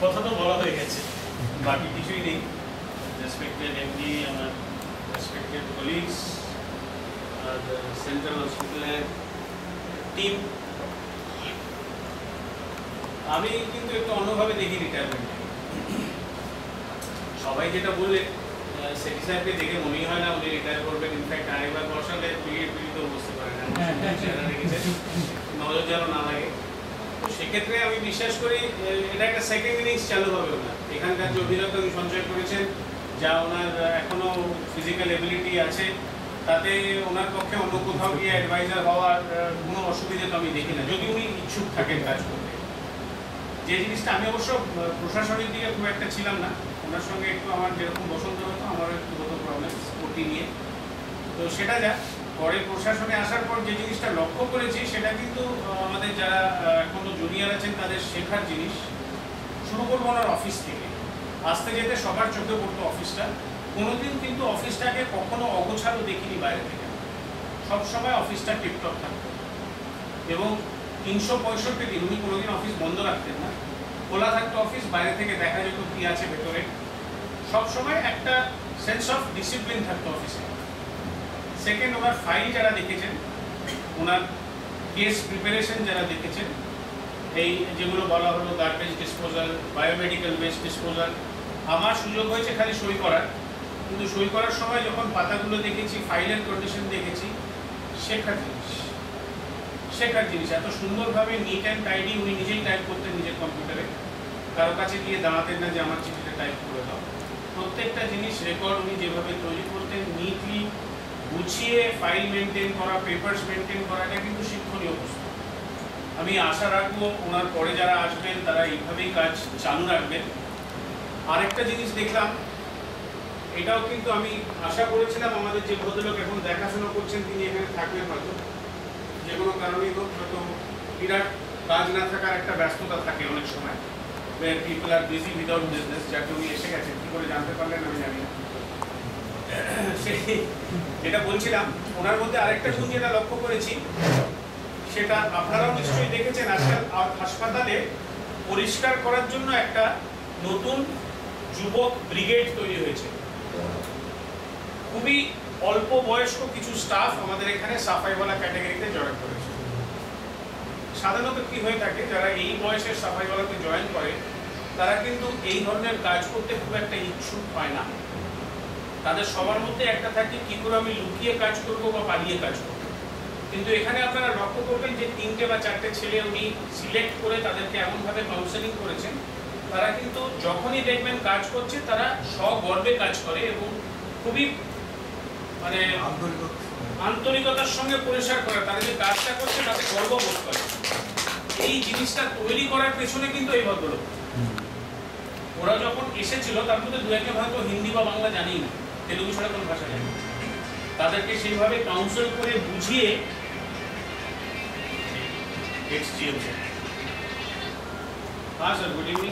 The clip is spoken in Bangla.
কথা তো বলা হয়ে গেছে, বাকি কিছুই নেই। রেসপেক্টেড এমডি, আমার রেসপেক্টেড কলিগস আর সেন্ট্রাল হসপিটালের টিম, আমি কিন্তু একটু অন্যভাবে দেখি রিটায়ারমেন্ট। সবাই যেটা বললে সেটি সাহেবকে দেখে মনেই হয় না উনি রিটায়ার করবেন। ইনফ্যাক্ট আরেকবার বসালে পিড়িতেও বসতে পারেন, নজর যেন না লাগে। তো সেক্ষেত্রে আমি বিশ্বাস করি এটা একটা সেকেন্ড ইনিংস চালু হবে ওনার। এখানকার যে অভিজ্ঞতা উনি সঞ্চয় করেছেন, যা ওনার এখনো ফিজিক্যাল এবিলিটি আছে, তাতে ওনার পক্ষে অন্য কোথাও গিয়ে অ্যাডভাইজার হওয়ার কোনো অসুবিধা তো আমি দেখি না, যদি উনি ইচ্ছুক থাকেন কাজ করতে। যে জিনিসটা আমি অবশ্য প্রশাসনিক দিকে খুব একটা ছিলাম না, ওনার সঙ্গে একটু আমার যেরকম পছন্দ হতো, আমারও একটু হতো প্রবলেম স্পোর্টি নিয়ে। তো সেটা যা পরে প্রশাসনে আসার পর যে জিনিসটা লক্ষ্য করেছি, সেটা কিন্তু আমাদের যারা এখনো জুনিয়র আছেন তাদের শেখার জিনিস। শুরু করবো ওনার অফিস থেকে, আসতে যেতে সবার চোখে পড়তো অফিসটা। কোনোদিন কিন্তু অফিসটাকে কখনো অগোছালো দেখিনি বাইরে থেকে, সবসময় অফিসটা টিপটপ থাকতো। এবং 365 দিন উনি কোনোদিন অফিস বন্ধ রাখতেন না, খোলা থাকতো অফিস, বাইরে থেকে দেখা যেত কি আছে ভেতরে। সবসময় একটা সেন্স অফ ডিসিপ্লিন থাকতো অফিসে। সেকেন্ড, ওনার ফাইল যারা দেখেছেন, ওনার কেস প্রিপারেশন যারা দেখেছেন, এই যেগুলো বলা হলো garbage disposal, biomedical waste disposal, আমার সুযোগ হয়েছে খালি সই করার, কিন্তু সই করার সময় যখন পাতাগুলো দেখেছি, ফাইলের কন্ডিশন দেখেছি, শেখার জিনিস। এত সুন্দরভাবে নিট অ্যান্ড টাইডি উনি নিজেই টাইপ করতেন নিজের কম্পিউটারে, কারো কাছে গিয়ে দাঁড়াতেন না যে আমার চিঠিটা টাইপ করে দাও। প্রত্যেকটা জিনিস রেকর্ড উনি যেভাবে তৈরি করতেন, নিটলি গুছিয়ে ফাইল মেনটেন করা, পেপারস মেনটেন করা, এটা কিন্তু শিক্ষণীয় বস্তু। আমি আশা রাখবো ওনার পরে যারা আসবেন তারা এইভাবেই কাজ চালু রাখবেন। আরেকটা জিনিস দেখলাম, এটাও কিন্তু আমি আশা করেছিলাম আমাদের যে ভদ্রলোক এখন দেখাশোনা করছেন তিনি এখানে থাকবেন, হয়তো যে কোনো কারণেই হোক, হয়তো বিরাট কাজ না থাকার একটা ব্যস্ততা থাকে অনেক সময়, পিপল আর বিজি উইদাউট বিজনেস, যাকে উনি এসে গেছেন। কি করে জানতে পারলেন আমি জানি না। যেটা বলছিলাম, ওনার মধ্যে আরেকটা গুণ যেটা লক্ষ্য করেছি, সেটা আপনারাও নিশ্চয়ই দেখেছেন, আজকাল হাসপাতালে পরিষ্কার করার জন্য একটা নতুন যুবক ব্রিগেড তৈরি হয়েছে। খুবই অল্প বয়স্ক কিছু স্টাফ আমাদের এখানে সাফাইওয়ালা ক্যাটাগরিতে জয়েন করেছে। সাধারণত কি হয়ে থাকে, যারা এই বয়সের সাফাইওয়ালাতে জয়েন করে তারা কিন্তু এই ধরনের কাজ করতে খুব একটা ইচ্ছুক হয় না। তাদের সবার মধ্যে একটা থাকে কি করে আমি লুকিয়ে কাজ করবো বা পালিয়ে কাজ করবো। কিন্তু এখানে আপনারা লক্ষ্য করবেন যে 3টে বা 4টে ছেলে উনি সিলেক্ট করে তাদেরকে এমনভাবে কাউন্সেলিং করেছেন, তারা কিন্তু যখনই দেখবেন কাজ করছে তারা সগর্বে কাজ করে এবং খুবই মানে আন্তরিকতার সঙ্গে পরিষ্কার করে। তারা যে কাজটা করছে তাতে গর্ববোধ করে। এই জিনিসটা তৈরি করার পেছনে কিন্তু এই ভদ্রলোক। ওরা যখন এসেছিল তার মধ্যে দু একে হয়তো হিন্দি বা বাংলা জানি না, তেলুগু ছাড়া কোনো ভাষা জানি না। তাদেরকে সেইভাবে কাউন্সেল করে বুঝিয়ে হ্যাঁ স্যার, গুড ইভিনিং।